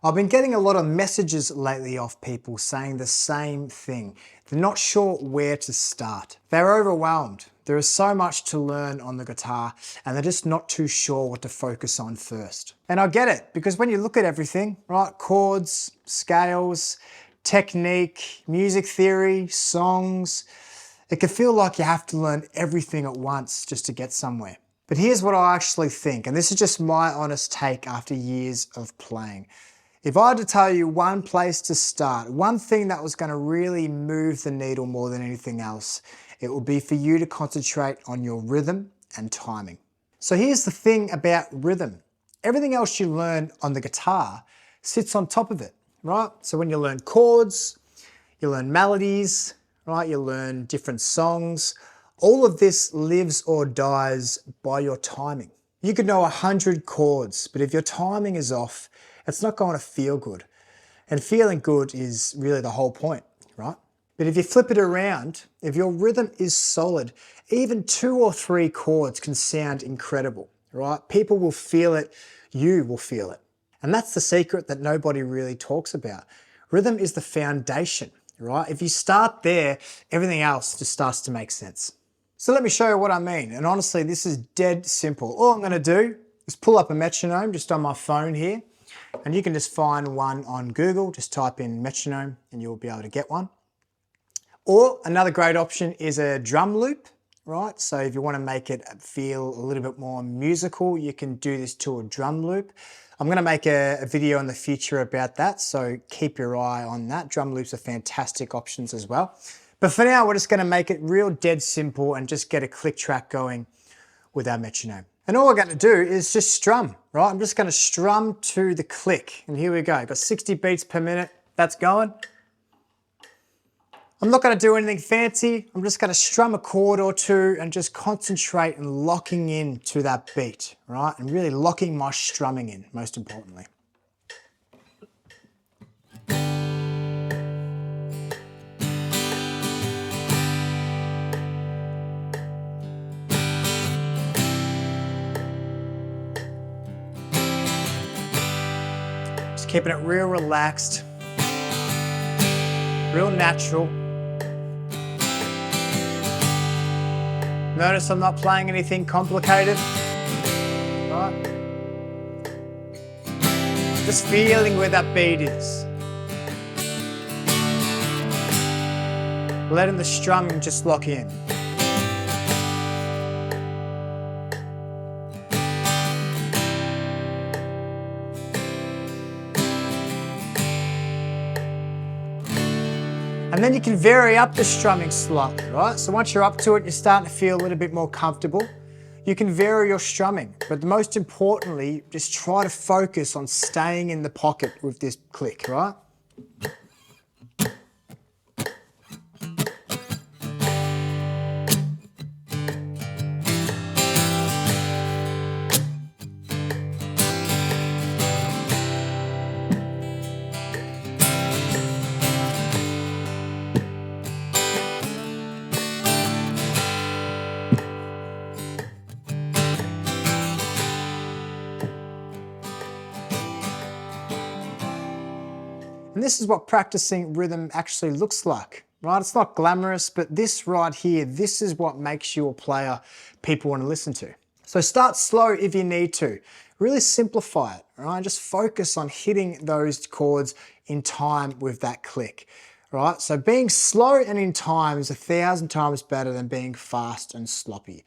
I've been getting a lot of messages lately off people saying the same thing. They're not sure where to start. They're overwhelmed. There is so much to learn on the guitar and they're just not too sure what to focus on first. And I get it, because when you look at everything, right, chords, scales, technique, music theory, songs, it can feel like you have to learn everything at once just to get somewhere. But here's what I actually think, and this is just my honest take after years of playing. If I had to tell you one place to start, one thing that was going to really move the needle more than anything else, it would be for you to concentrate on your rhythm and timing. So here's the thing about rhythm. Everything else you learn on the guitar sits on top of it, right? So when you learn chords, you learn melodies, right? You learn different songs. All of this lives or dies by your timing. You could know 100 chords, but if your timing is off, it's not going to feel good. And feeling good is really the whole point, right? But if you flip it around, if your rhythm is solid, even 2 or 3 chords can sound incredible, right? People will feel it, you will feel it. And that's the secret that nobody really talks about. Rhythm is the foundation, right? If you start there, everything else just starts to make sense. So let me show you what I mean. And honestly, this is dead simple. All I'm going to do is pull up a metronome just on my phone here. And you can just find one on Google, just type in metronome and you'll be able to get one. Or another great option is a drum loop, right? So if you want to make it feel a little bit more musical, you can do this to a drum loop. I'm going to make a video in the future about that, so keep your eye on that. Drum loops are fantastic options as well. But for now, we're just going to make it real dead simple and just get a click track going with our metronome. And all we're going to do is just strum, right? I'm just going to strum to the click. And here we go. Got 60 beats per minute. That's going. I'm not going to do anything fancy. I'm just going to strum a chord or two and just concentrate and locking in to that beat, right? And really locking my strumming in, most importantly. Keeping it real relaxed, real natural. Notice I'm not playing anything complicated, right? Just feeling where that beat is. Letting the strumming just lock in. And then you can vary up the strumming slightly, right? So once you're up to it, you're starting to feel a little bit more comfortable. You can vary your strumming, but most importantly, just try to focus on staying in the pocket with this click, right? And this is what practicing rhythm actually looks like, right? It's not glamorous, but this right here, this is what makes you a player people want to listen to. So start slow if you need to. Really simplify it, right? Just focus on hitting those chords in time with that click, right? So being slow and in time is 1,000 times better than being fast and sloppy,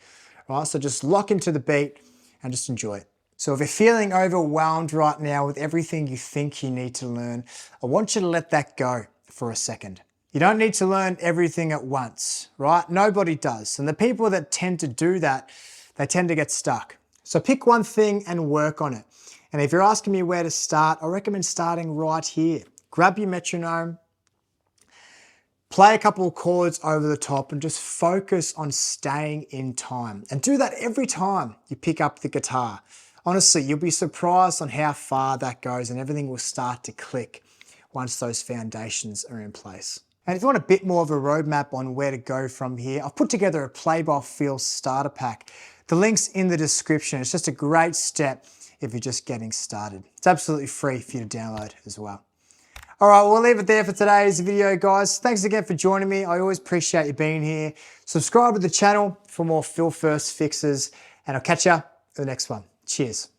right? So just lock into the beat and just enjoy it. So if you're feeling overwhelmed right now with everything you think you need to learn, I want you to let that go for a second. You don't need to learn everything at once, right? Nobody does. And the people that tend to do that, they tend to get stuck. So pick one thing and work on it. And if you're asking me where to start, I recommend starting right here. Grab your metronome, play a couple of chords over the top and just focus on staying in time. And do that every time you pick up the guitar. Honestly, you'll be surprised on how far that goes and everything will start to click once those foundations are in place. And if you want a bit more of a roadmap on where to go from here, I've put together a play by feel starter pack. The link's in the description. It's just a great step if you're just getting started. It's absolutely free for you to download as well. All right, we'll leave it there for today's video, guys. Thanks again for joining me. I always appreciate you being here. Subscribe to the channel for more Feel First fixes, and I'll catch you in the next one. Cheers.